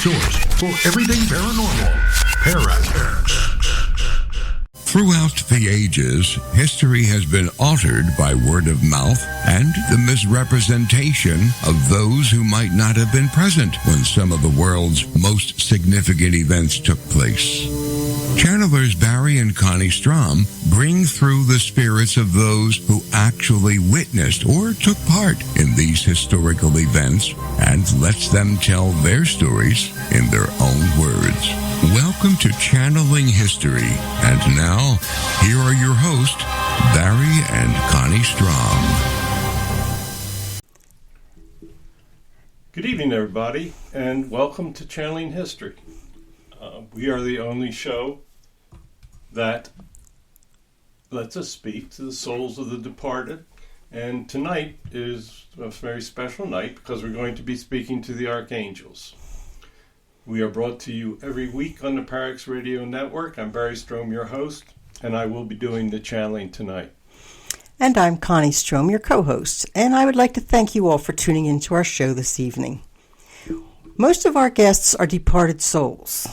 source for everything paranormal. Paranormal. Throughout the ages, history has been altered by word of mouth and the misrepresentation of those who might not have been present when some of the world's most significant events took place. Channelers Barry and Connie Strom bring through the spirits of those who actually witnessed or took part in these historical events and lets them tell their stories in their own words. Welcome to Channeling History. And now, here are your hosts, Barry and Connie Strom. Good evening, everybody, and welcome to Channeling History. We are the only show that lets us speak to the souls of the departed. And tonight is a very special night because we're going to be speaking to the archangels. We are brought to you every week on the Parax Radio Network. I'm Barry Strom, your host, and I will be doing the channeling tonight. And I'm Connie Strom, your co-host, and I would like to thank you all for tuning into our show this evening. Most of our guests are departed souls,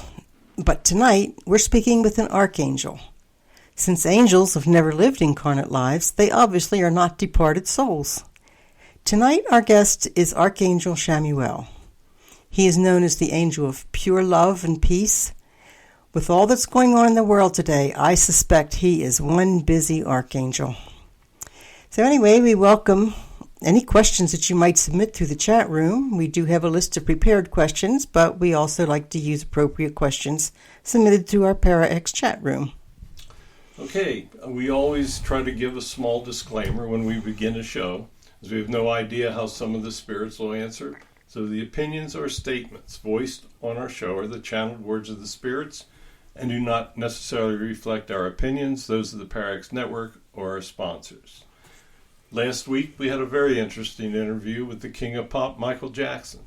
but tonight we're speaking with an archangel. Since angels have never lived incarnate lives, they obviously are not departed souls. Tonight our guest is Archangel Chamuel. He is known as the angel of pure love and peace. With all that's going on in the world today, I suspect he is one busy archangel. So anyway, we welcome any questions that you might submit through the chat room. We do have a list of prepared questions, but we also like to use appropriate questions submitted through our ParaX chat room. Okay, we always try to give a small disclaimer when we begin a show, as we have no idea how some of the spirits will answer. So the opinions or statements voiced on our show are the channeled words of the spirits and do not necessarily reflect our opinions, those of the Parax Network, or our sponsors. Last week, we had a very interesting interview with the King of Pop, Michael Jackson.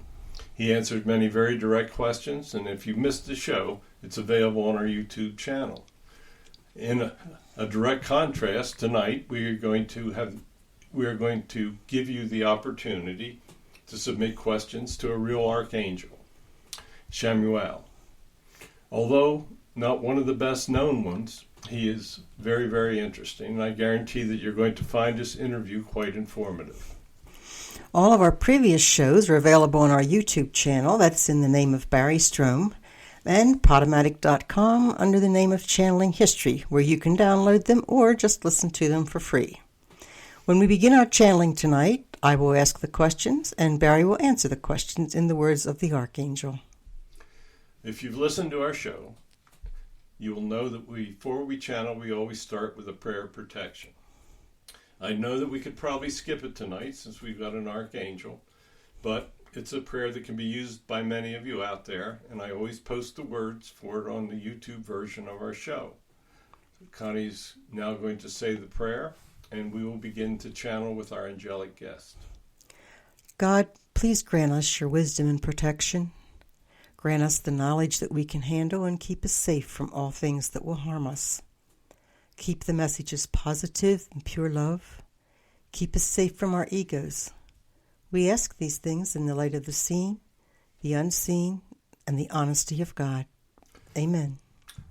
He answered many very direct questions, and if you missed the show, it's available on our YouTube channel. In a direct contrast, tonight we are going to give you the opportunity to submit questions to a real archangel, Chamuel. Although not one of the best known ones, he is very, very interesting, and I guarantee that you're going to find this interview quite informative. All of our previous shows are available on our YouTube channel. That's in the name of Barry Strom, and Podomatic.com under the name of Channeling History, where you can download them or just listen to them for free. When we begin our channeling tonight, I will ask the questions, and Barry will answer the questions in the words of the Archangel. If you've listened to our show, you will know that before we channel, we always start with a prayer of protection. I know that we could probably skip it tonight since we've got an Archangel, but it's a prayer that can be used by many of you out there, and I always post the words for it on the YouTube version of our show. So Connie's now going to say the prayer, and we will begin to channel with our angelic guest. God, please grant us your wisdom and protection. Grant us the knowledge that we can handle and keep us safe from all things that will harm us. Keep the messages positive and pure love. Keep us safe from our egos. We ask these things in the light of the seen, the unseen, and the honesty of God. Amen.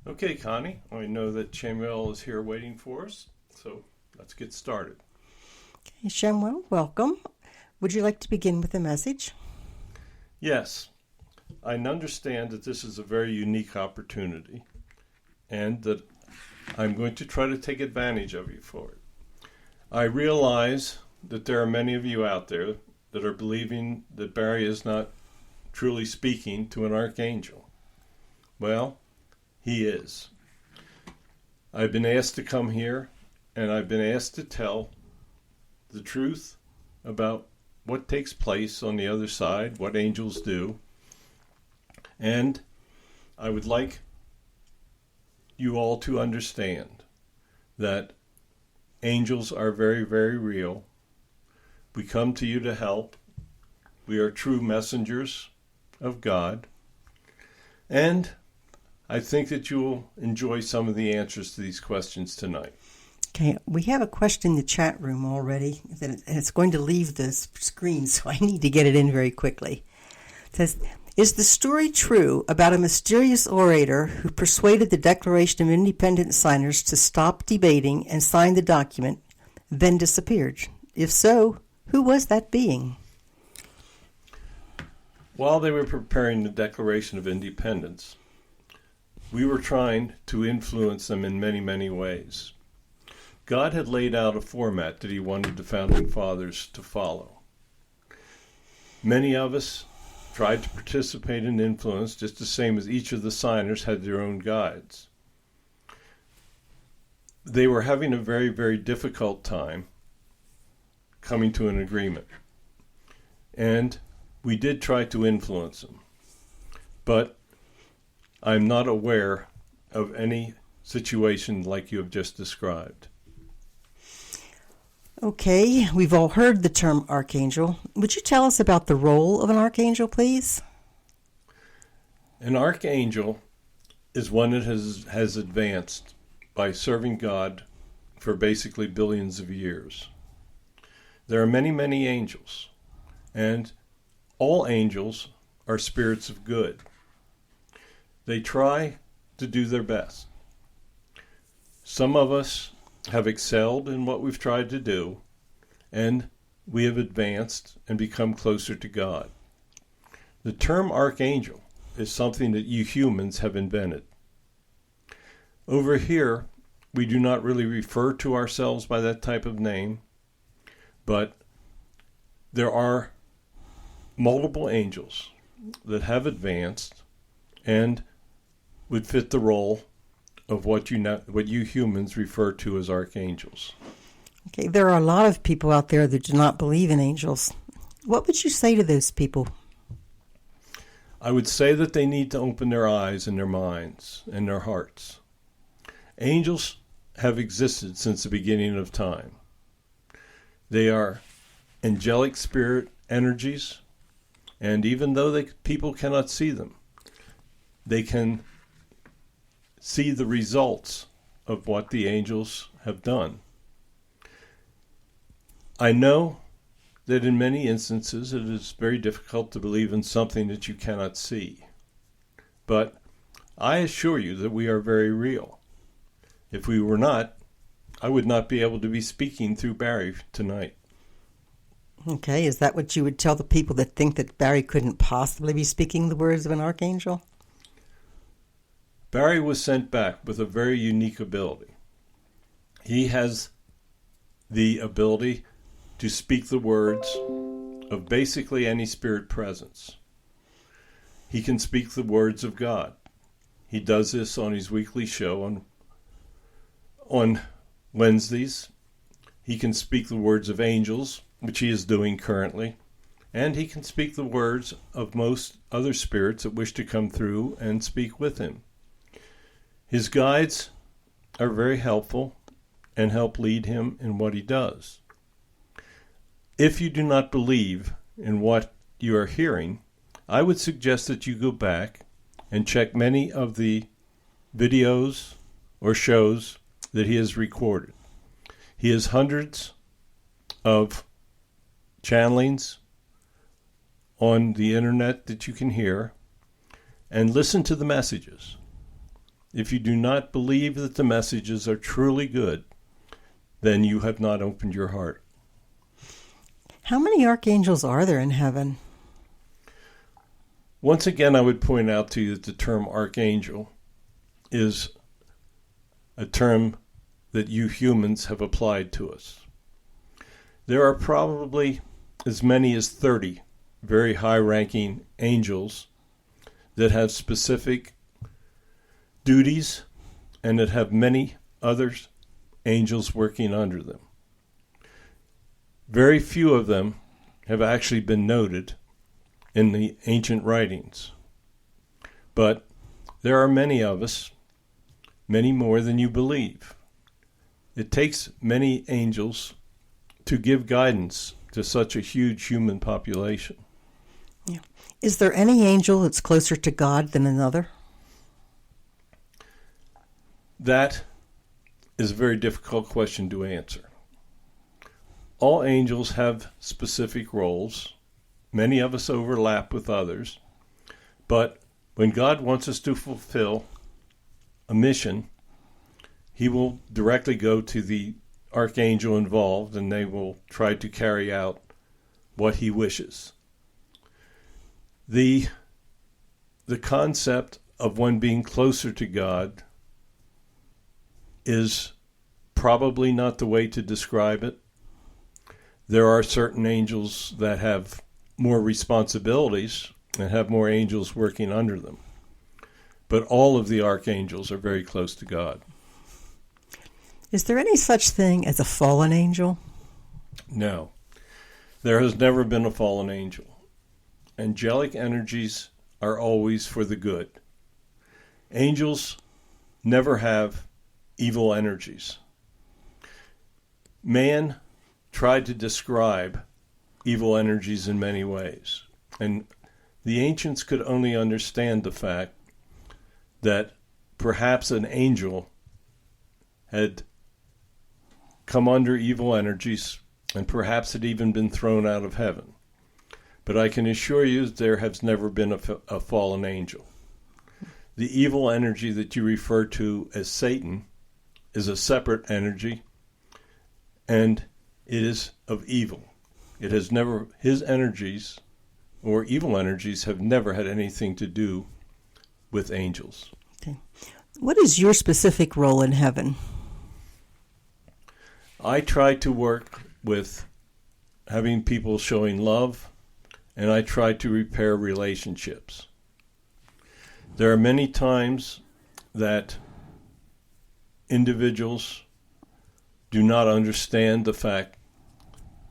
Okay, Connie, I know that Chamuel is here waiting for us, so let's get started. Okay, Chamuel, welcome. Would you like to begin with a message? Yes. I understand that this is a very unique opportunity and that I'm going to try to take advantage of you for it. I realize that there are many of you out there that are believing that Barry is not truly speaking to an archangel. Well, he is. I've been asked to come here, and I've been asked to tell the truth about what takes place on the other side, what angels do. And I would like you all to understand that angels are very, very real. We come to you to help. We are true messengers of God. And I think that you will enjoy some of the answers to these questions tonight. Okay, we have a question in the chat room already, and it's going to leave the screen, so I need to get it in very quickly. It says, Is the story true about a mysterious orator who persuaded the Declaration of Independence signers to stop debating and sign the document, then disappeared? If so, who was that being? While they were preparing the Declaration of Independence, we were trying to influence them in many, many ways. God had laid out a format that he wanted the Founding Fathers to follow. Many of us tried to participate and influence just the same as each of the signers had their own guides. They were having a very, very difficult time coming to an agreement. And we did try to influence them. But I'm not aware of any situation like you have just described. Okay, we've all heard the term archangel. Would you tell us about the role of an archangel, please? An archangel is one that has advanced by serving God for basically billions of years. There are many, many angels, and all angels are spirits of good. They try to do their best. Some of us have excelled in what we've tried to do, and we have advanced and become closer to God. The term archangel is something that you humans have invented. Over here, we do not really refer to ourselves by that type of name, but there are multiple angels that have advanced and would fit the role of what you humans refer to as archangels. Okay, there are a lot of people out there that do not believe in angels. What would you say to those people? I would say that they need to open their eyes and their minds and their hearts. Angels have existed since the beginning of time. They are angelic spirit energies, and even though people cannot see them, they can see the results of what the angels have done. I know that in many instances it is very difficult to believe in something that you cannot see. But I assure you that we are very real. If we were not, I would not be able to be speaking through Barry tonight. Okay, is that what you would tell the people that think that Barry couldn't possibly be speaking the words of an archangel? Barry was sent back with a very unique ability. He has the ability to speak the words of basically any spirit presence. He can speak the words of God. He does this on his weekly show on Wednesdays. He can speak the words of angels, which he is doing currently, and he can speak the words of most other spirits that wish to come through and speak with him. His guides are very helpful and help lead him in what he does. If you do not believe in what you are hearing, I would suggest that you go back and check many of the videos or shows that he has recorded. He has hundreds of channelings on the internet that you can hear, and listen to the messages. If you do not believe that the messages are truly good, then you have not opened your heart. How many archangels are there in heaven? Once again, I would point out to you that the term archangel is a term that you humans have applied to us. There are probably as many as 30 very high-ranking angels that have specific duties and that have many other angels working under them. Very few of them have actually been noted in the ancient writings. But there are many of us, many more than you believe. It takes many angels to give guidance to such a huge human population. Yeah. Is there any angel that's closer to God than another? That is a very difficult question to answer. All angels have specific roles. Many of us overlap with others. But when God wants us to fulfill a mission, he will directly go to the archangel involved, and they will try to carry out what he wishes. The concept of one being closer to God is probably not the way to describe it. There are certain angels that have more responsibilities and have more angels working under them. But all of the archangels are very close to God. Is there any such thing as a fallen angel? No. There has never been a fallen angel. Angelic energies are always for the good. Angels never have evil energies. Man tried to describe evil energies in many ways, and the ancients could only understand the fact that perhaps an angel had come under evil energies and perhaps had even been thrown out of heaven. But I can assure you there has never been a fallen angel. The evil energy that you refer to as Satan is a separate energy, and it is of evil. It has never, his energies or evil energies have never had anything to do with angels. Okay. What is your specific role in heaven? I try to work with having people showing love, and I try to repair relationships. There are many times that individuals do not understand the fact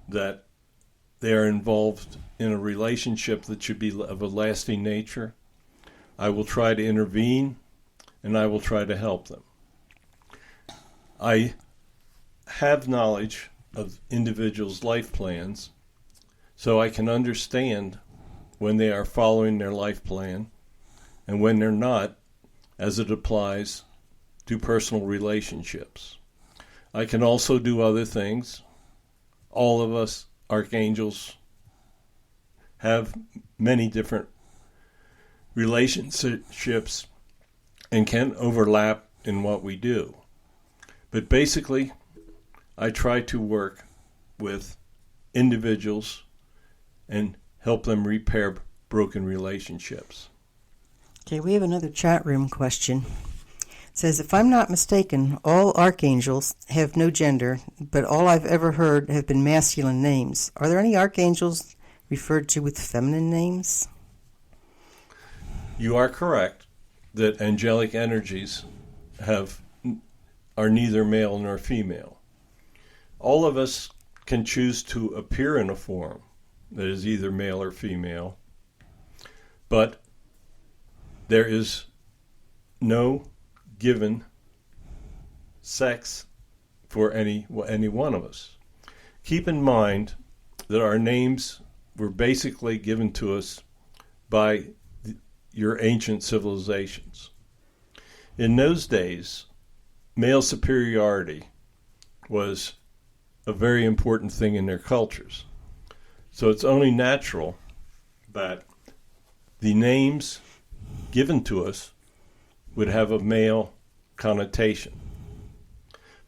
that they are involved in a relationship that should be of a lasting nature. I will try to intervene, and I will try to help them. I have knowledge of individuals' life plans, so I can understand when they are following their life plan and when they're not, as it applies to personal relationships. I can also do other things. All of us archangels have many different relationships and can overlap in what we do. But basically, I try to work with individuals and help them repair broken relationships. Okay, we have another chat room question. It says, if I'm not mistaken, all archangels have no gender, but all I've ever heard have been masculine names. Are there any archangels referred to with feminine names? You are correct that angelic energies are neither male nor female. All of us can choose to appear in a form that is either male or female, but there is no given sex for any one of us. Keep in mind that our names were basically given to us by your ancient civilizations. In those days, male superiority was a very important thing in their cultures. So it's only natural that the names given to us would have a male connotation.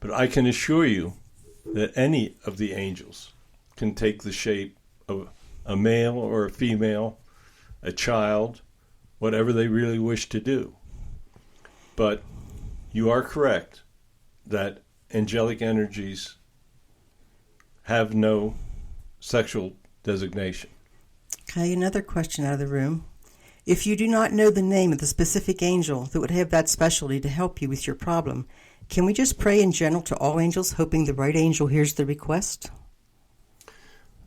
But I can assure you that any of the angels can take the shape of a male or a female, a child, whatever they really wish to do. But you are correct that angelic energies have no sexual designation. Okay, another question out of the room. If you do not know the name of the specific angel that would have that specialty to help you with your problem, can we just pray in general to all angels, hoping the right angel hears the request?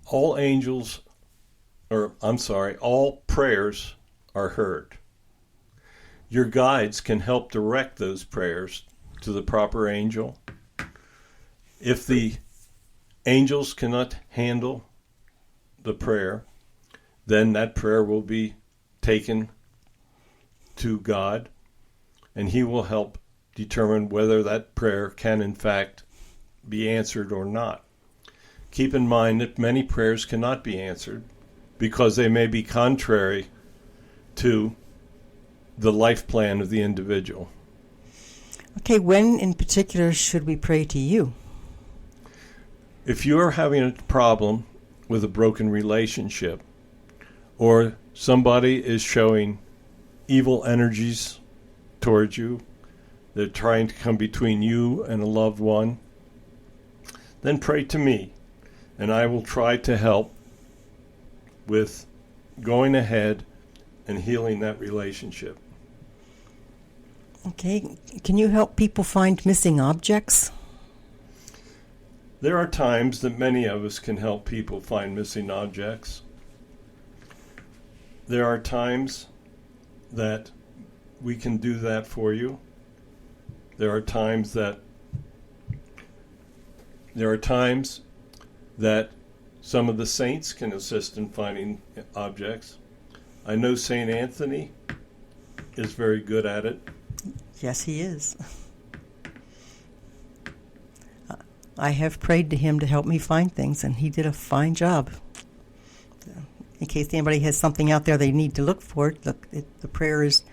All prayers are heard. Your guides can help direct those prayers to the proper angel. If the angels cannot handle the prayer, then that prayer will be taken to God, and he will help determine whether that prayer can in fact be answered or not. Keep in mind that many prayers cannot be answered because they may be contrary to the life plan of the individual. Okay, when in particular should we pray to you? If you're having a problem with a broken relationship, or somebody is showing evil energies towards you, they're trying to come between you and a loved one, then pray to me, and I will try to help with going ahead and healing that relationship. Okay, can you help people find missing objects? There are times that many of us can help people find missing objects. There are times that we can do that for you. There are times that some of the saints can assist in finding objects. I know St. Anthony is very good at it. Yes, he is. I have prayed to him to help me find things, and he did a fine job. In case anybody has something out there they need to look for, the prayer is,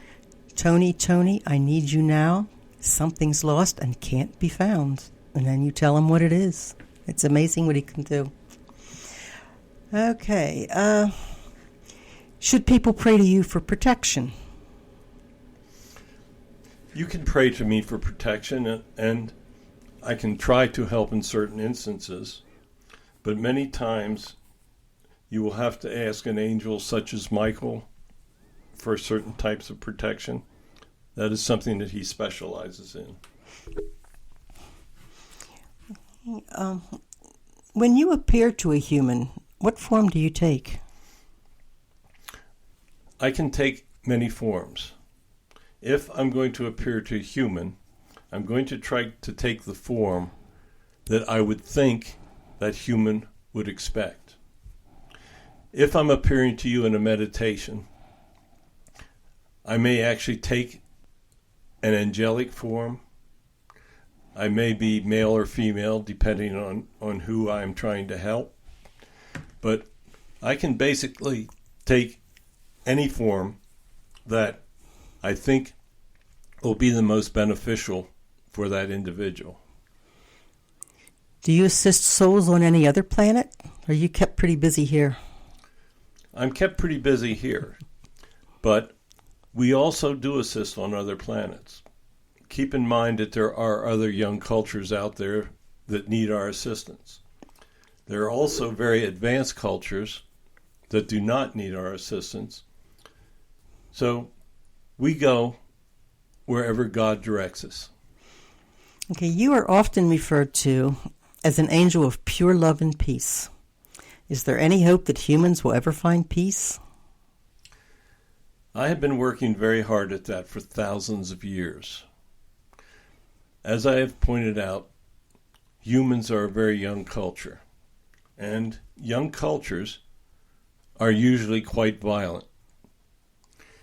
Tony, I need you now. Something's lost and can't be found. And then you tell him what it is. It's amazing what he can do. Okay. Should people pray to you for protection? You can pray to me for protection, and I can try to help in certain instances, but many times you will have to ask an angel such as Michael for certain types of protection. That is something that he specializes in. When you appear to a human, what form do you take? I can take many forms. If I'm going to appear to a human, I'm going to try to take the form that I would think that human would expect. If I'm appearing to you in a meditation, I may actually take an angelic form. I may be male or female, depending on who I'm trying to help. But I can basically take any form that I think will be the most beneficial for that individual. Do you assist souls on any other planet? Or are you kept pretty busy here? I'm kept pretty busy here, but we also do assist on other planets. Keep in mind that there are other young cultures out there that need our assistance. There are also very advanced cultures that do not need our assistance. So we go wherever God directs us. Okay, you are often referred to as an angel of pure love and peace. Is there any hope that humans will ever find peace? I have been working very hard at that for thousands of years. As I have pointed out, humans are a very young culture, and young cultures are usually quite violent.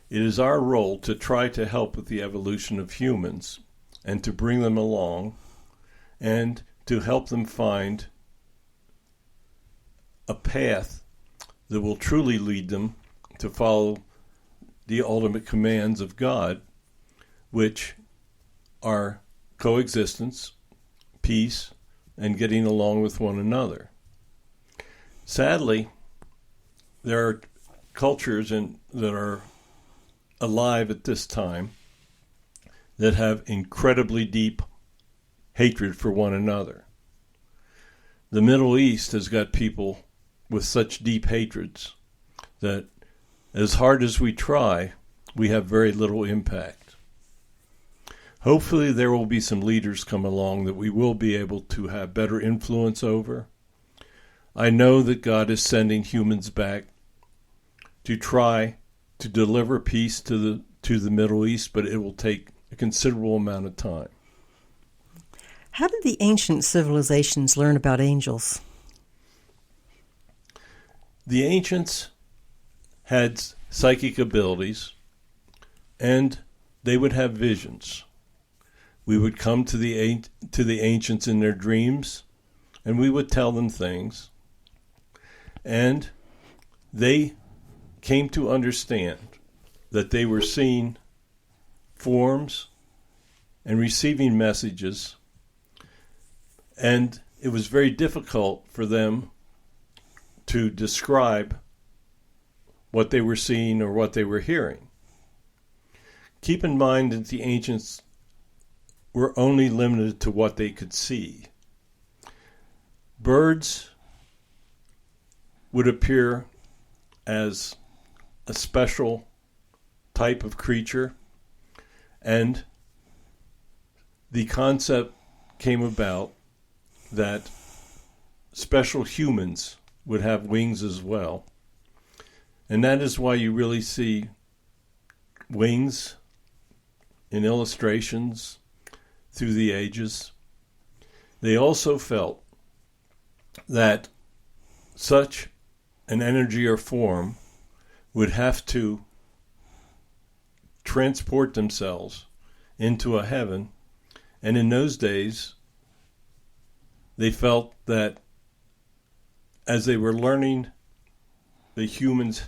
It is our role to try to help with the evolution of humans and to bring them along and to help them find a path that will truly lead them to follow the ultimate commands of God, which are coexistence, peace, and getting along with one another. Sadly, there are cultures that are alive at this time that have incredibly deep hatred for one another. The Middle East has got people with such deep hatreds that as hard as we try, we have very little impact. Hopefully there will be some leaders come along that we will be able to have better influence over. I know that God is sending humans back to try to deliver peace to the Middle East, but it will take a considerable amount of time. How did the ancient civilizations learn about angels? The ancients had psychic abilities, and they would have visions. We would come to the ancients in their dreams, and we would tell them things. And they came to understand that they were seeing forms and receiving messages, and it was very difficult for them to describe what they were seeing or what they were hearing. Keep in mind that the ancients were only limited to what they could see. Birds would appear as a special type of creature, and the concept came about that special humans would have wings as well. And that is why you really see wings in illustrations through the ages. They also felt that such an energy or form would have to transport themselves into a heaven. And in those days, they felt that as they were learning, the humans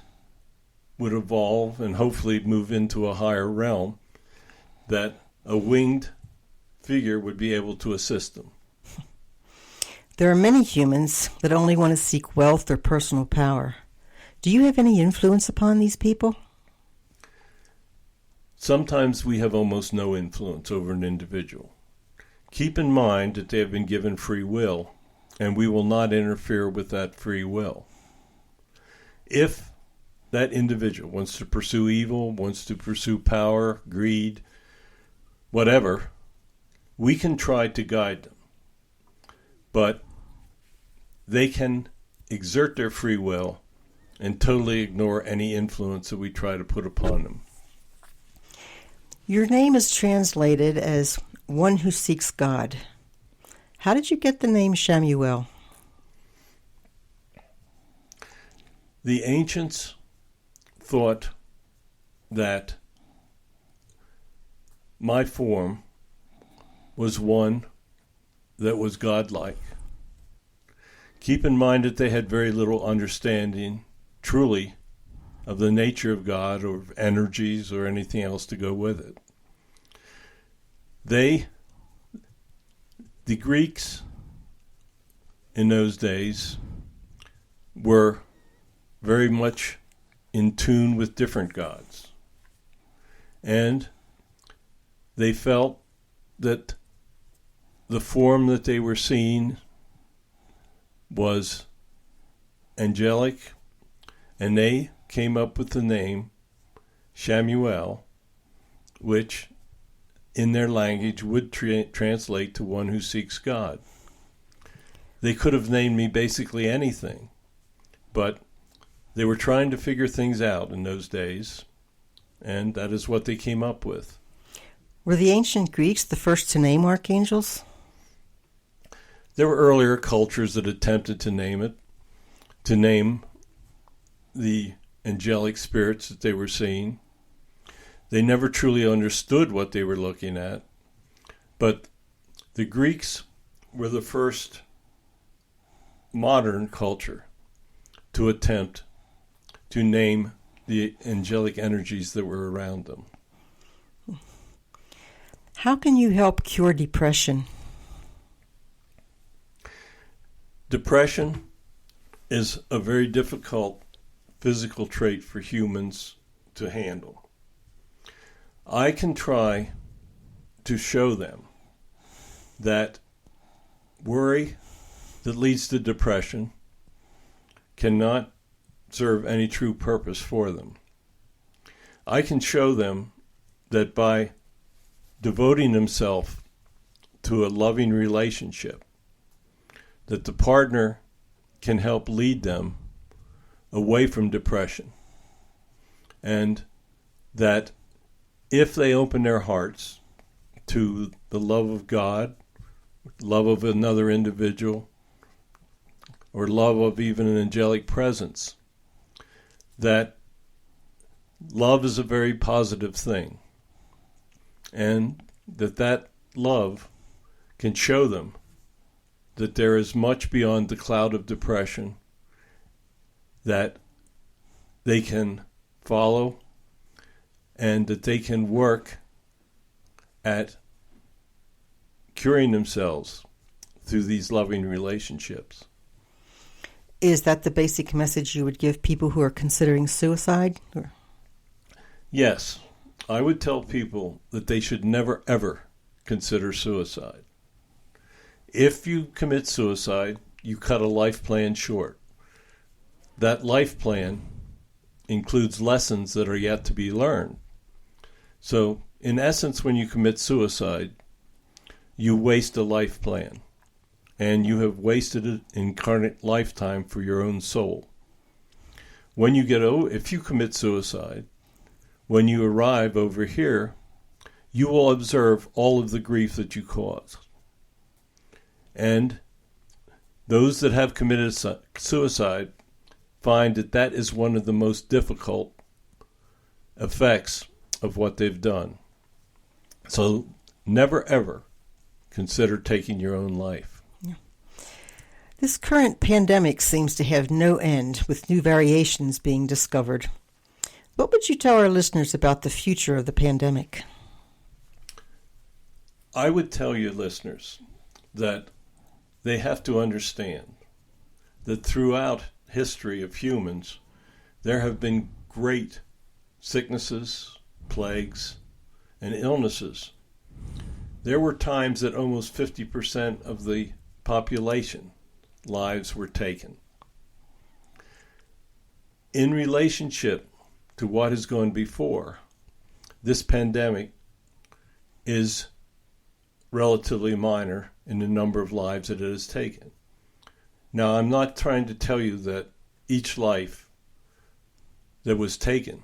would evolve and hopefully move into a higher realm, that a winged figure would be able to assist them. There are many humans that only want to seek wealth or personal power. Do you have any influence upon these people? Sometimes we have almost no influence over an individual. Keep in mind that they have been given free will, and we will not interfere with that free will. If that individual wants to pursue evil, wants to pursue power, greed, whatever, we can try to guide them. But they can exert their free will and totally ignore any influence that we try to put upon them. Your name is translated as one who seeks God. How did you get the name Shamuel? The ancients thought that my form was one that was godlike. Keep in mind that they had very little understanding, truly, of the nature of God or of energies or anything else to go with it. The Greeks in those days were very much in tune with different gods. And they felt that the form that they were seeing was angelic, and they came up with the name Shamuel, which in their language would translate to one who seeks God. They could have named me basically anything, but they were trying to figure things out in those days, and that is what they came up with. Were the ancient Greeks the first to name archangels? There were earlier cultures that attempted to name the angelic spirits that they were seeing. They never truly understood what they were looking at, but the Greeks were the first modern culture to attempt to name the angelic energies that were around them. How can you help cure depression? Depression is a very difficult physical trait for humans to handle. I can try to show them that worry that leads to depression cannot serve any true purpose for them. I can show them that by devoting themselves to a loving relationship, that the partner can help lead them away from depression, and that if they open their hearts to the love of God, love of another individual, or love of even an angelic presence, that love is a very positive thing, and that love can show them that there is much beyond the cloud of depression that they can follow, and that they can work at curing themselves through these loving relationships. Is that the basic message you would give people who are considering suicide? Yes, I would tell people that they should never, ever consider suicide. If you commit suicide, you cut a life plan short. That life plan includes lessons that are yet to be learned. So, in essence, when you commit suicide, you waste a life plan, and you have wasted an incarnate lifetime for your own soul. When you if you commit suicide, when you arrive over here, you will observe all of the grief that you caused. And those that have committed suicide find that that is one of the most difficult effects of what they've done. So never ever consider taking your own life. Yeah. This current pandemic seems to have no end, with new variations being discovered. What would you tell our listeners about the future of the pandemic? I would tell your listeners that they have to understand that throughout history of humans, there have been great sicknesses, plagues, and illnesses. There were times that almost 50% of the population lives were taken. In relationship to what has gone before, this pandemic is relatively minor in the number of lives that it has taken. Now, I'm not trying to tell you that each life that was taken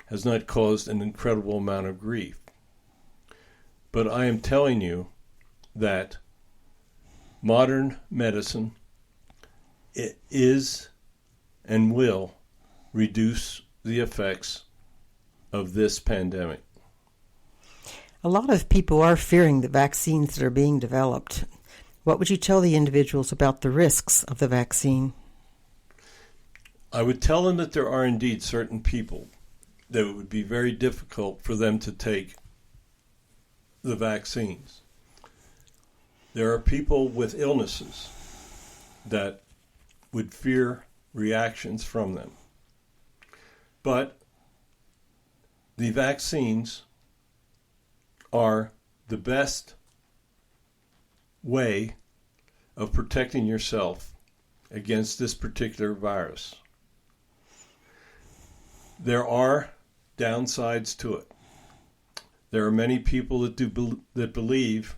has not caused an incredible amount of grief. But I am telling you that modern medicine is and will reduce the effects of this pandemic. A lot of people are fearing the vaccines that are being developed. What would you tell the individuals about the risks of the vaccine? I would tell them that there are indeed certain people that it would be very difficult for them to take the vaccines. There are people with illnesses that would fear reactions from them. But the vaccines are the best way of protecting yourself against this particular virus. There are downsides to it. There are many people that believe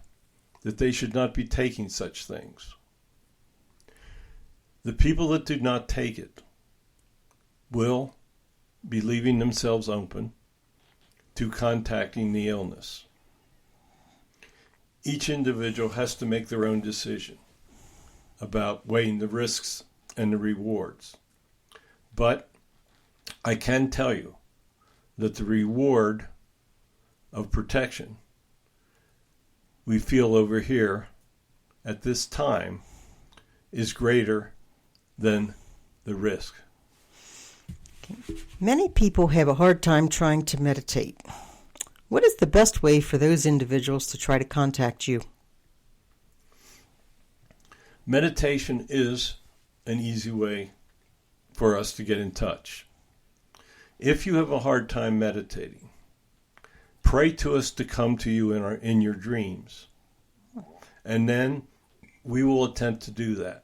that they should not be taking such things. The people that do not take it will be leaving themselves open to contacting the illness. Each individual has to make their own decision about weighing the risks and the rewards. But I can tell you that the reward of protection we feel over here at this time is greater than the risk. Many people have a hard time trying to meditate. What is the best way for those individuals to try to contact you? Meditation is an easy way for us to get in touch. If you have a hard time meditating, pray to us to come to you in your dreams. And then we will attempt to do that.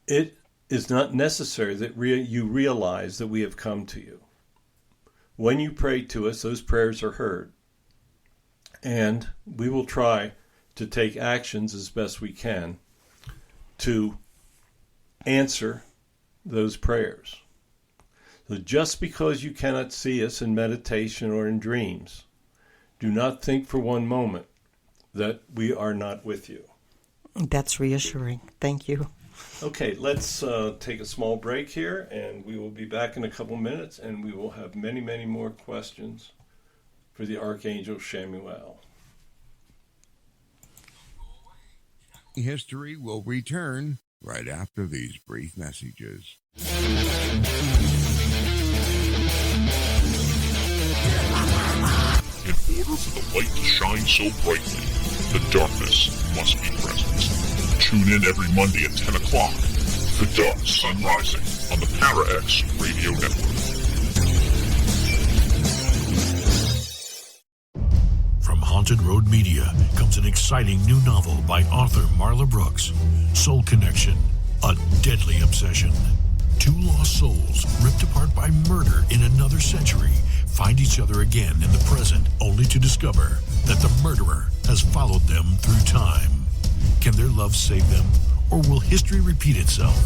It is not necessary that you realize that we have come to you. When you pray to us, those prayers are heard. And we will try to take actions as best we can to answer those prayers. So just because you cannot see us in meditation or in dreams, do not think for one moment that we are not with you. That's reassuring. Thank you. Okay, let's take a small break here, and we will be back in a couple minutes, and we will have many, many more questions for the Archangel Chamuel. History will return right after these brief messages. light to shine so brightly, the darkness must be present. Tune in every Monday at 10 o'clock. The Dark Sun Rising on the Para-X Radio Network. From Haunted Road Media comes an exciting new novel by author Marla Brooks, Soul Connection, A Deadly Obsession. Two lost souls, ripped apart by murder in another century, find each other again in the present, only to discover that the murderer has followed them through time. Can their love save them, or will history repeat itself?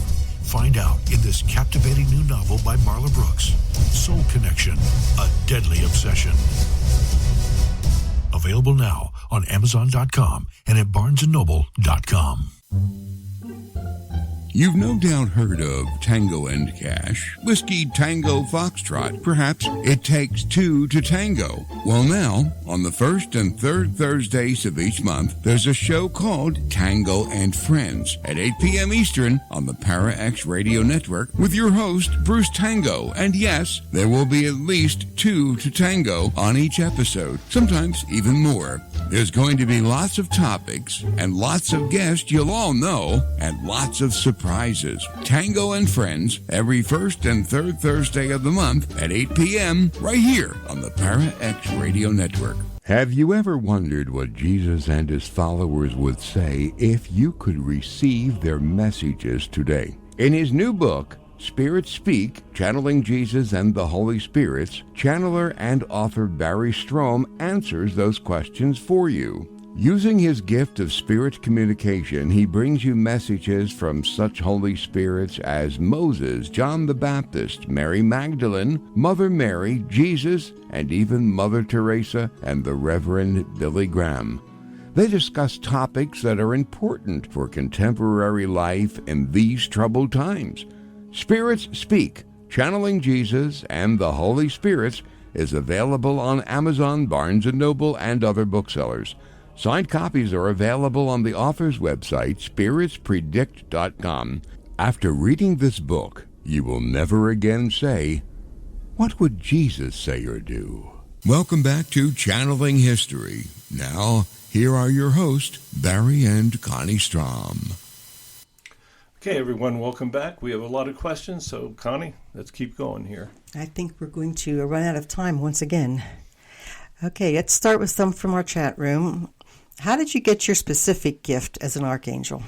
Find out in this captivating new novel by Marla Brooks, Soul Connection, A Deadly Obsession. Available now on Amazon.com and at BarnesandNoble.com. You've no doubt heard of Tango and Cash, Whiskey Tango Foxtrot. Perhaps it takes two to tango. Well, now, on the first and third Thursdays of each month, there's a show called Tango and Friends at 8 p.m. Eastern on the Para-X Radio Network with your host, Bruce Tango. And yes, there will be at least two to tango on each episode, sometimes even more. There's going to be lots of topics and lots of guests you'll all know and lots of surprises. Tango and Friends every first and third Thursday of the month at 8 p.m. right here on the Para-X Radio Network. Have you ever wondered what Jesus and his followers would say if you could receive their messages today? In his new book, Spirits Speak, Channeling Jesus and the Holy Spirits, channeler and author Barry Strom answers those questions for you. Using his gift of spirit communication, he brings you messages from such Holy Spirits as Moses, John the Baptist, Mary Magdalene, Mother Mary, Jesus, and even Mother Teresa and the Reverend Billy Graham. They discuss topics that are important for contemporary life in these troubled times. Spirits Speak, Channeling Jesus and the Holy Spirits is available on Amazon, Barnes & Noble, and other booksellers. Signed copies are available on the author's website, spiritspredict.com. After reading this book, you will never again say, "What would Jesus say or do?" Welcome back to Channeling History. Now, here are your hosts, Barry and Connie Strom. Okay, everyone, welcome back. We have a lot of questions, so Connie, let's keep going here. I think we're going to run out of time once again. Okay, let's start with some from our chat room. How did you get your specific gift as an archangel?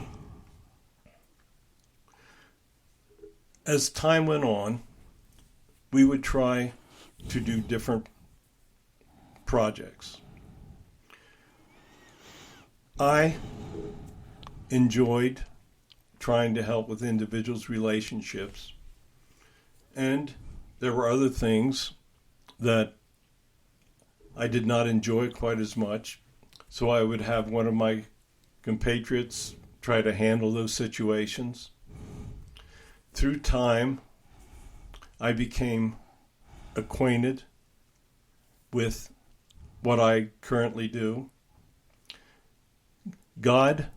As time went on, we would try to do different projects. I enjoyed trying to help with individuals' relationships, and there were other things that I did not enjoy quite as much, so I would have one of my compatriots try to handle those situations. Through time, I became acquainted with what I currently do. God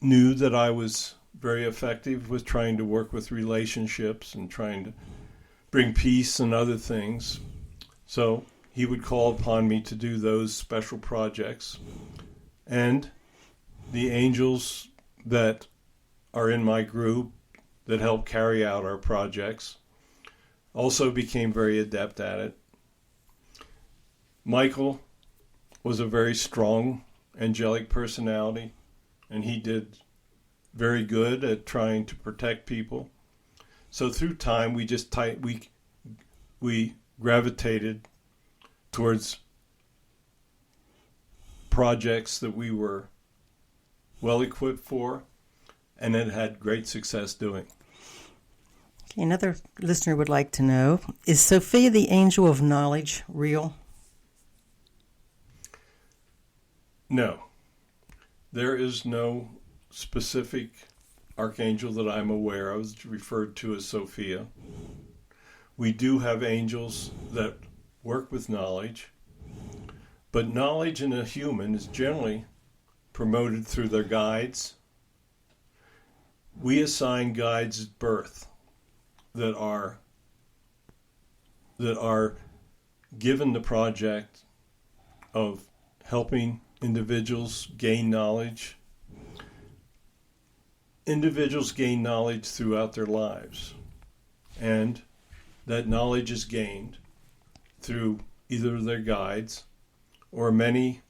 knew that I was very effective with trying to work with relationships and trying to bring peace and other things. So he would call upon me to do those special projects. And the angels that are in my group that help carry out our projects also became very adept at it. Michael was a very strong angelic personality, and he did very good at trying to protect people. So through time, we gravitated towards projects that we were well equipped for and had great success doing. Okay, another listener would like to know, is Sophia the angel of knowledge real? No. There is no specific archangel that I'm aware of referred to as Sophia. We do have angels that work with knowledge, but knowledge in a human is generally promoted through their guides. We assign guides at birth that are given the project of helping individuals gain knowledge. Individuals gain knowledge throughout their lives, and that knowledge is gained through either their guides or many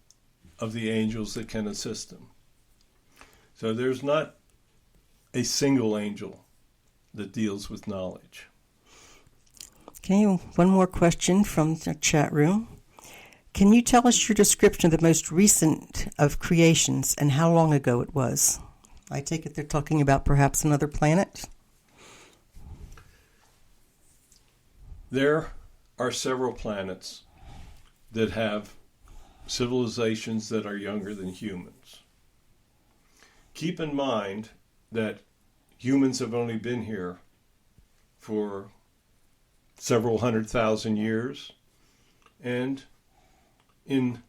of the angels that can assist them. So there's not a single angel that deals with knowledge. Okay, one more question from the chat room. Can you tell us your description of the most recent of creations and how long ago it was? I take it they're talking about perhaps another planet? There are several planets that have civilizations that are younger than humans. Keep in mind that humans have only been here for several 100,000 years, and in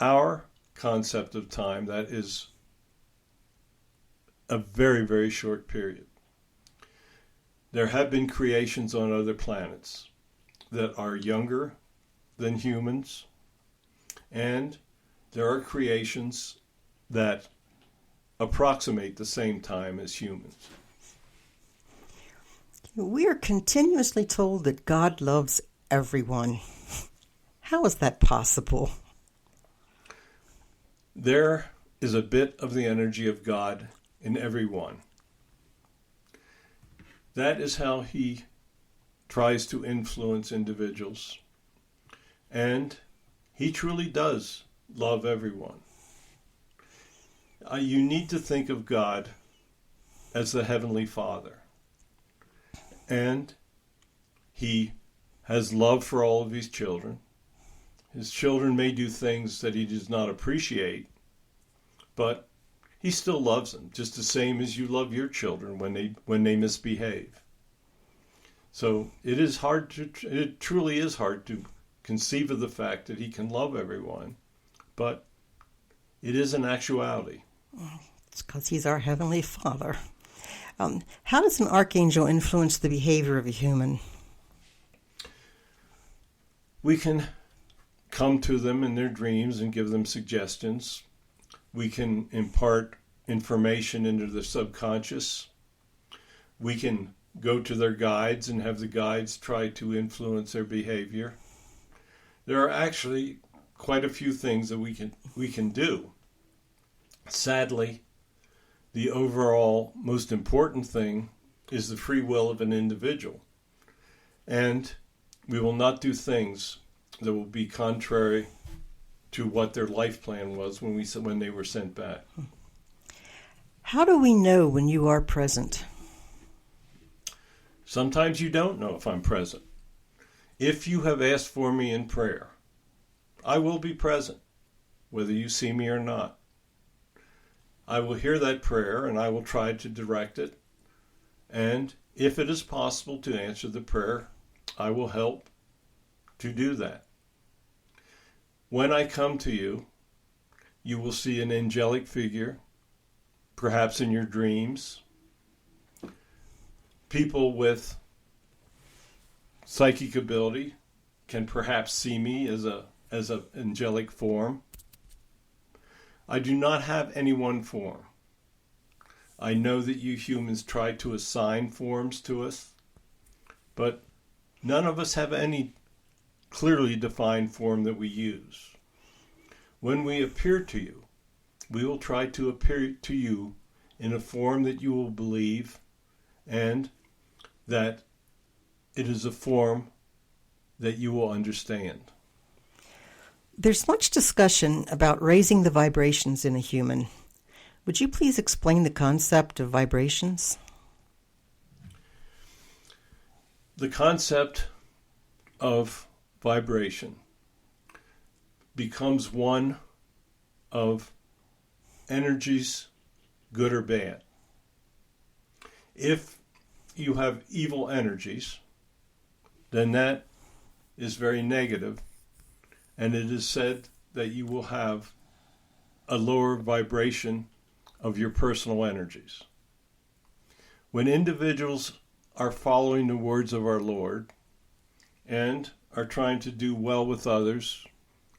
our concept of time, that is a very, very short period. There have been creations on other planets that are younger than humans, and there are creations that approximate the same time as humans. We are continuously told that God loves everyone. How is that possible? There is a bit of the energy of God in everyone. That is how he tries to influence individuals. And he truly does love everyone. You need to think of God as the Heavenly Father. And he has love for all of his children. His children may do things that he does not appreciate, but he still loves them, just the same as you love your children when they misbehave. So it truly is hard to conceive of the fact that he can love everyone, but it is an actuality. It's because he's our Heavenly Father. How does an archangel influence the behavior of a human? We can come to them in their dreams and give them suggestions. We can impart information into their subconscious. We can go to their guides and have the guides try to influence their behavior. There are actually quite a few things that we can do. Sadly, the overall most important thing is the free will of an individual. And we will not do things that will be contrary to what their life plan was when they were sent back. How do we know when you are present? Sometimes you don't know if I'm present. If you have asked for me in prayer, I will be present, whether you see me or not. I will hear that prayer and I will try to direct it. And if it is possible to answer the prayer, I will help to do that. When I come to you, you will see an angelic figure, perhaps in your dreams. People with psychic ability can perhaps see me as an angelic form. I do not have any one form. I know that you humans try to assign forms to us, but none of us have any clearly defined form that we use. When we appear to you, we will try to appear to you in a form that you will believe, and that it is a form that you will understand. There's much discussion about raising the vibrations in a human. Would you please explain the concept of vibrations? The concept of vibration becomes one of energies, good or bad. If you have evil energies, then that is very negative, and it is said that you will have a lower vibration of your personal energies. When individuals are following the words of our Lord and are trying to do well with others,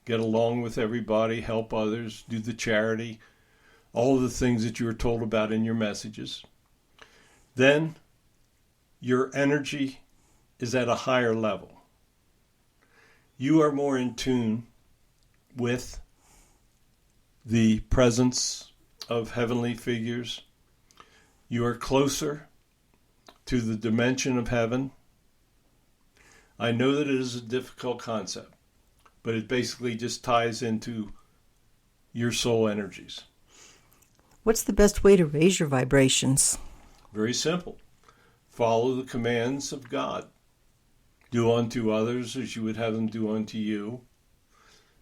get along with everybody, help others, do the charity, all of the things that you were told about in your messages, then your energy is at a higher level. You are more in tune with the presence of heavenly figures. You are closer to the dimension of heaven. I know that it is a difficult concept, but it basically just ties into your soul energies. What's the best way to raise your vibrations? Very simple. Follow the commands of God. Do unto others as you would have them do unto you.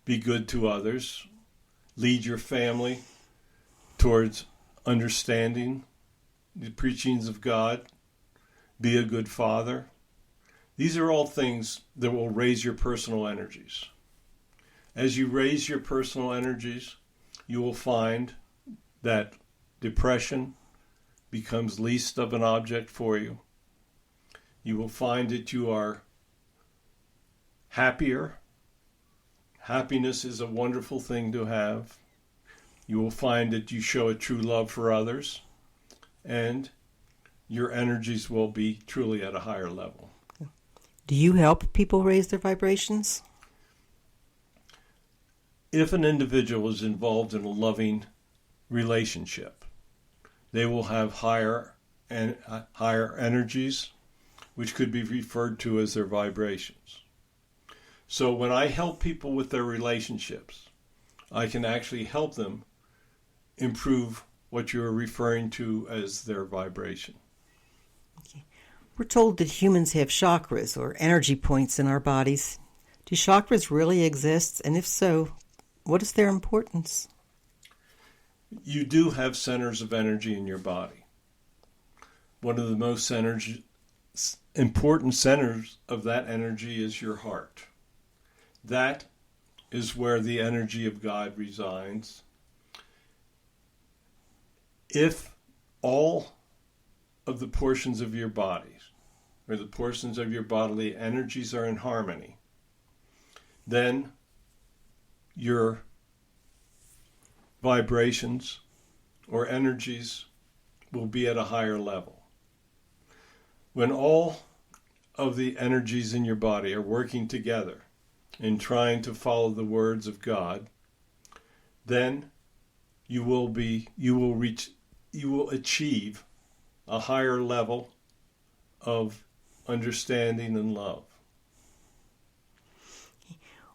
Be good to others. Lead your family towards understanding the preachings of God. Be a good father. These are all things that will raise your personal energies. As you raise your personal energies, you will find that depression becomes least of an object for you. You will find that you are happier. Happiness is a wonderful thing to have. You will find that you show a true love for others, and your energies will be truly at a higher level. Do you help people raise their vibrations? If an individual is involved in a loving relationship, they will have higher energies, which could be referred to as their vibrations. So when I help people with their relationships, I can actually help them improve what you're referring to as their vibration. Okay. We're told that humans have chakras, or energy points in our bodies. Do chakras really exist? And if so, what is their importance? You do have centers of energy in your body. One of the most important centers of that energy is your heart. That is where the energy of God resides. If all of the portions of your bodies, or the portions of your bodily energies, are in harmony, then your vibrations or energies will be at a higher level. When all of the energies in your body are working together in trying to follow the words of God, then you will achieve a higher level of understanding and love.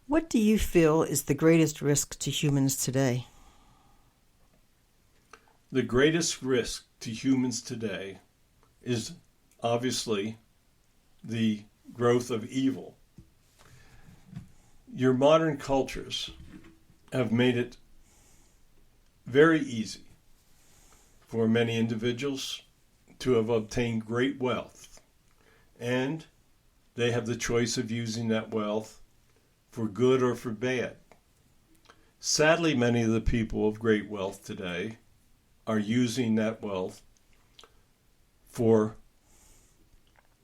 What do you feel is the greatest risk to humans today? The greatest risk to humans today is obviously the growth of evil. Your modern cultures have made it very easy for many individuals to have obtained great wealth, and they have the choice of using that wealth for good or for bad. Sadly, many of the people of great wealth today are using that wealth for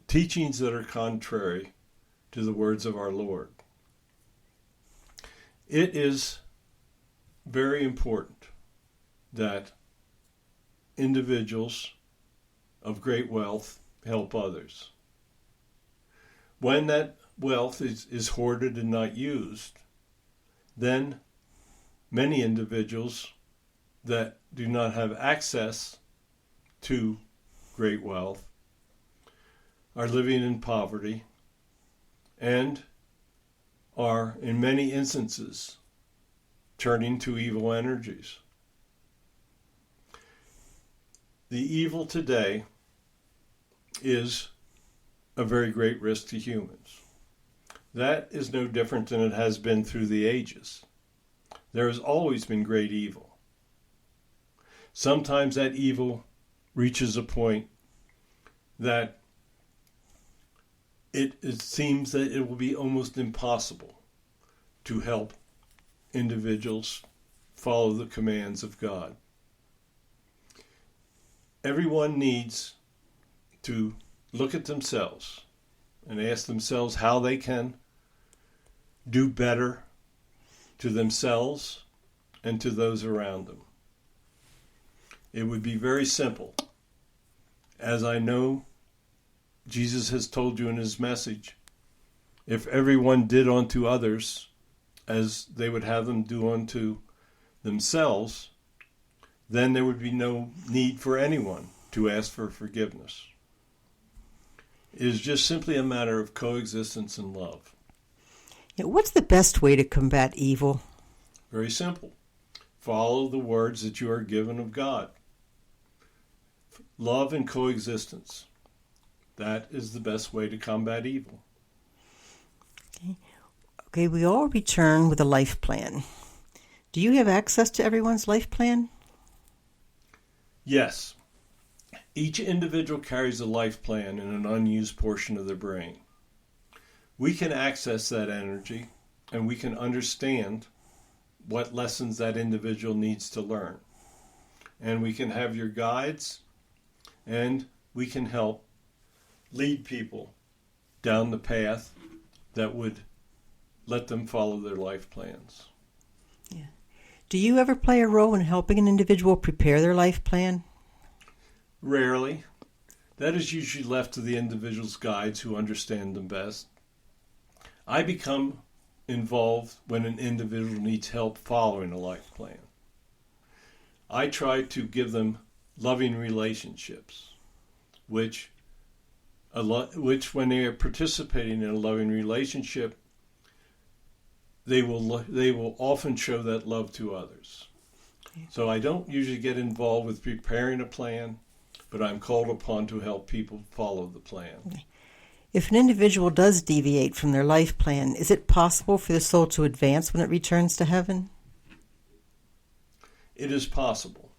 teachings that are contrary to the words of our Lord. It is very important that individuals of great wealth help others. When that wealth is hoarded and not used, then many individuals that do not have access to great wealth are living in poverty and are, in many instances, turning to evil energies. The evil today is a very great risk to humans. That is no different than it has been through the ages. There has always been great evil. Sometimes that evil reaches a point that it seems that it will be almost impossible to help individuals follow the commands of God. Everyone needs to look at themselves and ask themselves how they can do better to themselves and to those around them. It would be very simple. As I know Jesus has told you in his message, if everyone did unto others as they would have them do unto themselves, then there would be no need for anyone to ask for forgiveness. It is just simply a matter of coexistence and love. Yeah, what's the best way to combat evil? Very simple. Follow the words that you are given of God. Love and coexistence. That is the best way to combat evil. Okay, we all return with a life plan. Do you have access to everyone's life plan? Yes. Each individual carries a life plan in an unused portion of their brain. We can access that energy and we can understand what lessons that individual needs to learn. And we can have your guides and we can help lead people down the path that would let them follow their life plans. Yeah. Do you ever play a role in helping an individual prepare their life plan? Rarely. That is usually left to the individual's guides who understand them best. I become involved when an individual needs help following a life plan. I try to give them loving relationships, which when they are participating in a loving relationship, they will often show that love to others. So I don't usually get involved with preparing a plan, but I'm called upon to help people follow the plan. If an individual does deviate from their life plan, is it possible for the soul to advance when it returns to heaven? It is possible.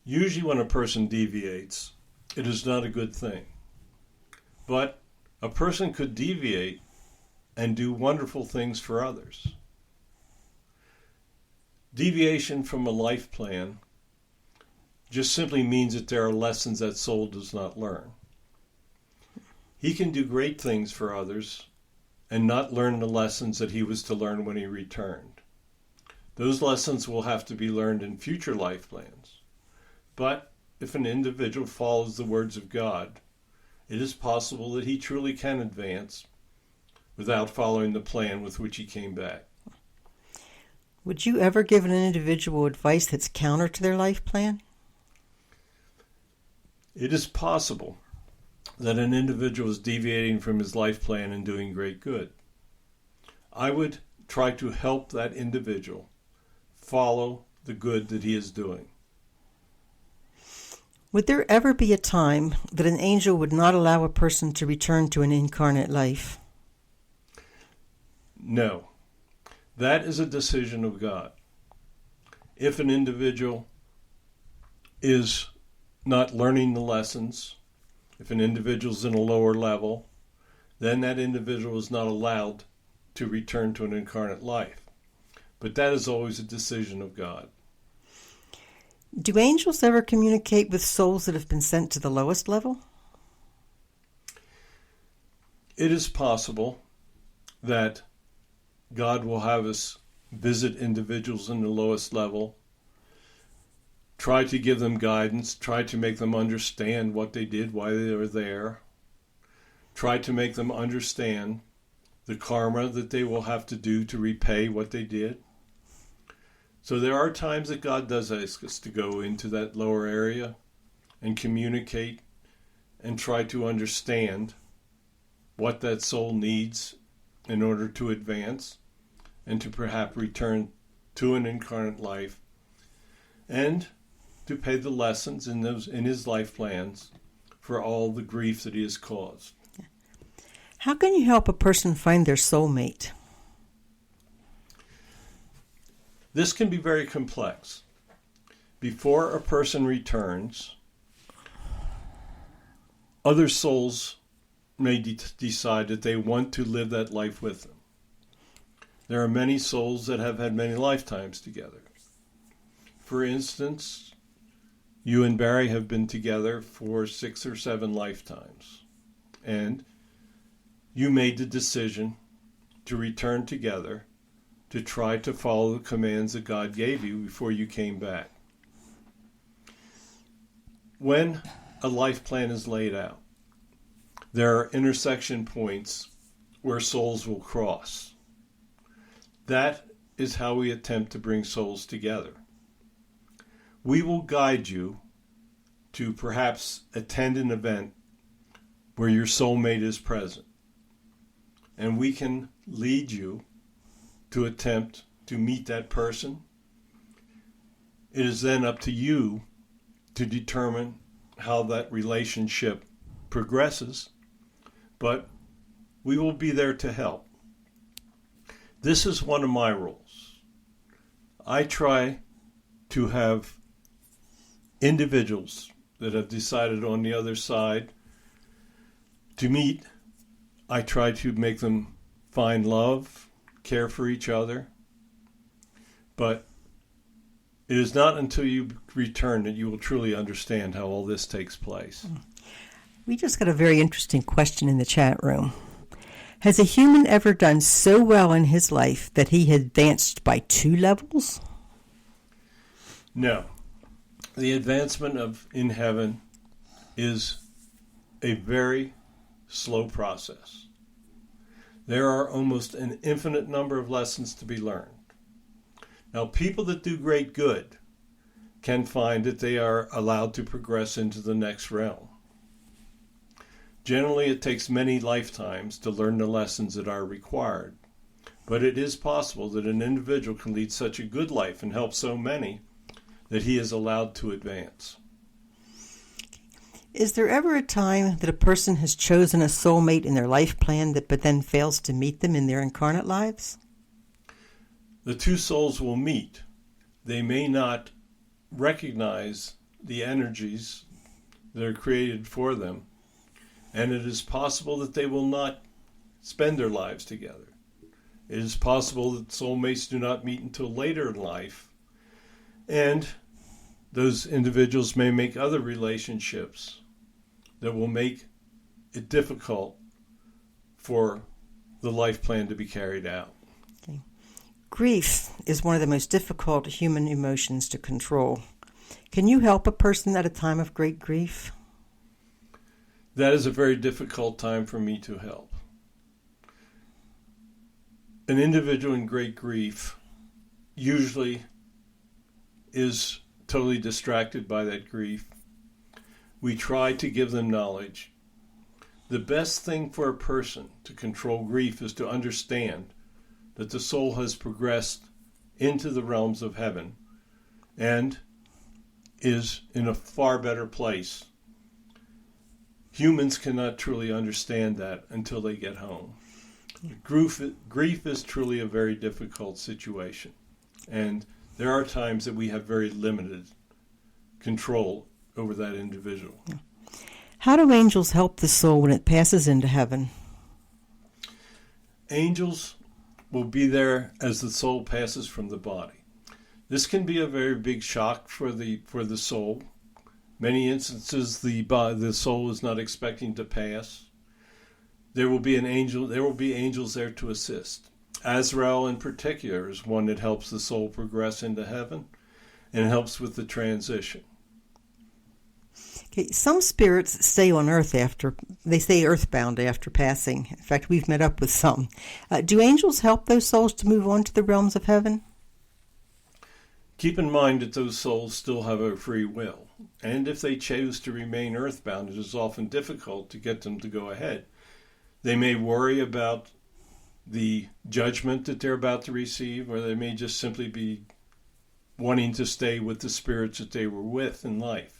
Usually when a person deviates, it is not a good thing. But a person could deviate and do wonderful things for others. Deviation from a life plan just simply means that there are lessons that soul does not learn. He can do great things for others and not learn the lessons that he was to learn when he returned. Those lessons will have to be learned in future life plans. But if an individual follows the words of God, it is possible that he truly can advance without following the plan with which he came back. Would you ever give an individual advice that's counter to their life plan? It is possible that an individual is deviating from his life plan and doing great good. I would try to help that individual follow the good that he is doing. Would there ever be a time that an angel would not allow a person to return to an incarnate life? No. That is a decision of God. If an individual is not learning the lessons, if an individual is in a lower level, then that individual is not allowed to return to an incarnate life. But that is always a decision of God. Do angels ever communicate with souls that have been sent to the lowest level? It is possible that God will have us visit individuals in the lowest level, try to give them guidance, try to make them understand what they did, why they were there, try to make them understand the karma that they will have to do to repay what they did. So there are times that God does ask us to go into that lower area and communicate and try to understand what that soul needs in order to advance and to perhaps return to an incarnate life and to pay the lessons in his life plans for all the grief that he has caused. How can you help a person find their soulmate? This can be very complex. Before a person returns, other souls may decide that they want to live that life with them. There are many souls that have had many lifetimes together. For instance, you and Barry have been together for 6 or 7 lifetimes. And you made the decision to return together to try to follow the commands that God gave you before you came back. When a life plan is laid out, there are intersection points where souls will cross. That is how we attempt to bring souls together. We will guide you to perhaps attend an event where your soulmate is present, and we can lead you to attempt to meet that person. It is then up to you to determine how that relationship progresses, but we will be there to help. This is one of my roles. I try to have individuals that have decided on the other side to meet. I try to make them find love, care for each other, but it is not until you return that you will truly understand how all this takes place. We just got a very interesting question in the chat room. Has a human ever done so well in his life that he had advanced by 2 levels? No. The advancement in heaven is a very slow process. There are almost an infinite number of lessons to be learned. Now, people that do great good can find that they are allowed to progress into the next realm. Generally, it takes many lifetimes to learn the lessons that are required, but it is possible that an individual can lead such a good life and help so many that he is allowed to advance. Is there ever a time that a person has chosen a soulmate in their life plan but then fails to meet them in their incarnate lives? The 2 souls will meet. They may not recognize the energies that are created for them, and it is possible that they will not spend their lives together. It is possible that soulmates do not meet until later in life, and those individuals may make other relationships that will make it difficult for the life plan to be carried out. Okay. Grief is one of the most difficult human emotions to control. Can you help a person at a time of great grief? That is a very difficult time for me to help. An individual in great grief usually is totally distracted by that grief. We try to give them knowledge. The best thing for a person to control grief is to understand that the soul has progressed into the realms of heaven and is in a far better place. Humans cannot truly understand that until they get home. Grief is truly a very difficult situation, and there are times that we have very limited control over that individual. How do angels help the soul when it passes into heaven? Angels will be there as the soul passes from the body. This can be a very big shock for the soul. Many instances the soul is not expecting to pass. There will be angels there to assist. Azrael in particular is one that helps the soul progress into heaven and helps with the transition. Okay, some spirits stay on earth they stay earthbound after passing. In fact, we've met up with some. Do angels help those souls to move on to the realms of heaven? Keep in mind that those souls still have a free will, and if they choose to remain earthbound, it is often difficult to get them to go ahead. They may worry about the judgment that they're about to receive, or they may just simply be wanting to stay with the spirits that they were with in life.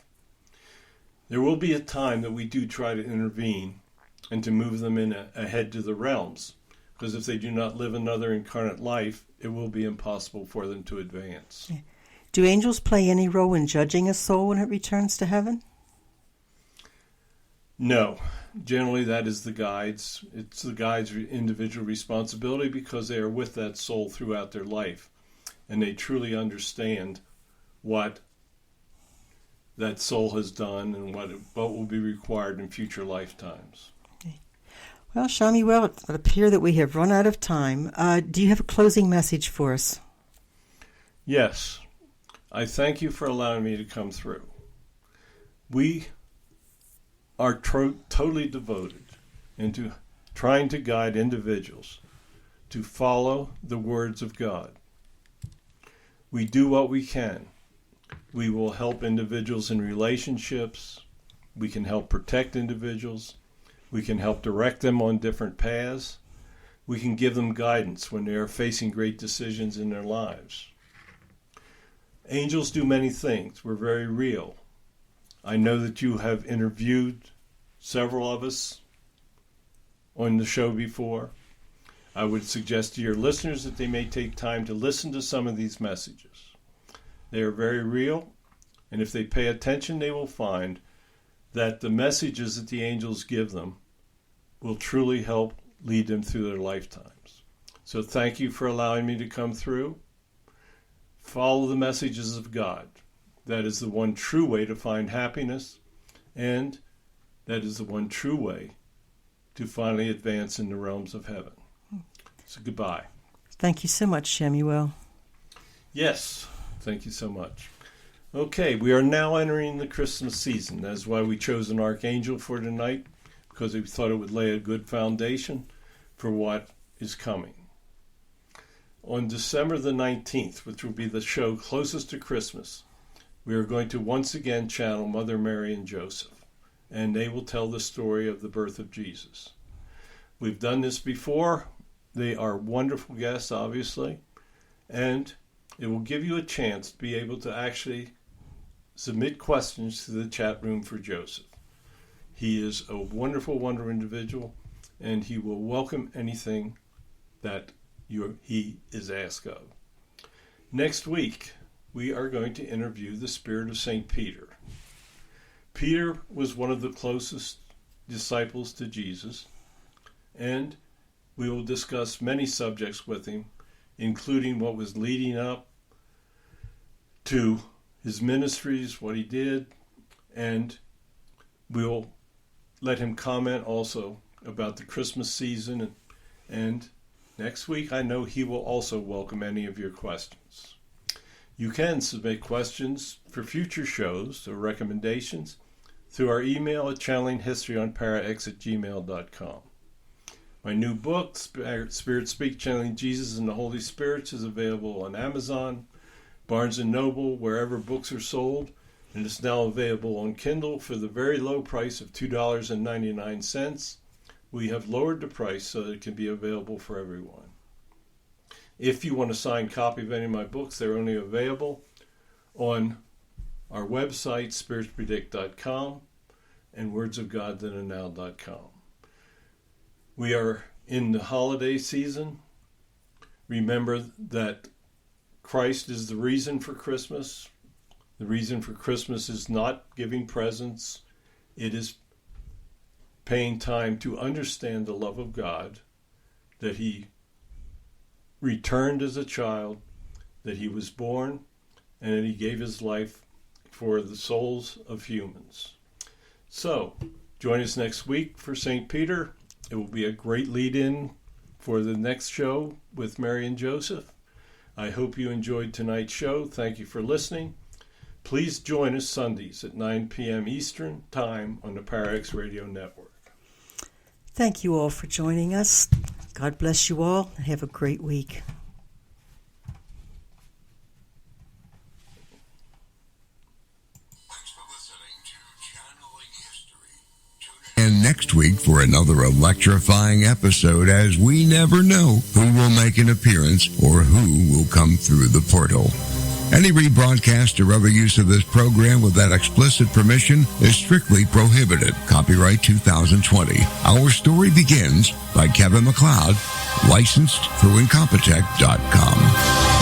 There will be a time that we do try to intervene and to move them ahead to the realms, because if they do not live another incarnate life, it will be impossible for them to advance. Do angels play any role in judging a soul when it returns to heaven? No. Generally, that is the guide's. It's the guide's individual responsibility because they are with that soul throughout their life, and they truly understand what that soul has done and what will be required in future lifetimes. Okay. Well, Shamuel, it would appear that we have run out of time. Do you have a closing message for us? Yes. I thank you for allowing me to come through. We are totally devoted into trying to guide individuals to follow the words of God. We do what we can. We will help individuals in relationships. We can help protect individuals. We can help direct them on different paths. We can give them guidance when they are facing great decisions in their lives. Angels do many things. We're very real. I know that you have interviewed several of us on the show before. I would suggest to your listeners that they may take time to listen to some of these messages. They are very real, and if they pay attention, they will find that the messages that the angels give them will truly help lead them through their lifetimes. So thank you for allowing me to come through. Follow the messages of God. That is the one true way to find happiness, and that is the one true way to finally advance in the realms of heaven. So goodbye. Thank you so much, Shamuel. Yes, thank you so much. Okay, we are now entering the Christmas season. That's why we chose an archangel for tonight, because we thought it would lay a good foundation for what is coming. On December the 19th, which will be the show closest to Christmas, we are going to once again channel Mother Mary and Joseph, and they will tell the story of the birth of Jesus. We've done this before. They are wonderful guests, obviously, and it will give you a chance to be able to actually submit questions to the chat room for Joseph. He is a wonderful, wonderful individual, and he will welcome anything that he is asked of. Next week, we are going to interview the spirit of St. Peter. Peter was one of the closest disciples to Jesus, and we will discuss many subjects with him, including what was leading up to his ministries, what he did, and we'll let him comment also about the Christmas season. And next week, I know he will also welcome any of your questions. You can submit questions for future shows or recommendations through our email at channelinghistoryonparax@gmail.com. My new book, Spirit Speak, Channeling Jesus and the Holy Spirits, is available on Amazon, Barnes & Noble, wherever books are sold, and it's now available on Kindle for the very low price of $2.99. We have lowered the price so that it can be available for everyone. If you want a signed copy of any of my books, they're only available on our website, spiritspredict.com, and wordsofgodthatanow.com. We are in the holiday season. Remember that Christ is the reason for Christmas. The reason for Christmas is not giving presents. It is paying time to understand the love of God, that he returned as a child, that he was born, and that he gave his life for the souls of humans. So, join us next week for St. Peter. It will be a great lead-in for the next show with Mary and Joseph. I hope you enjoyed tonight's show. Thank you for listening. Please join us Sundays at 9 p.m. Eastern Time on the Parax Radio Network. Thank you all for joining us. God bless you all, and have a great week. And next week for another electrifying episode, as we never know who will make an appearance or who will come through the portal. Any rebroadcast or other use of this program without explicit permission is strictly prohibited. Copyright 2020. Our Story Begins by Kevin MacLeod, licensed through Incompetech.com.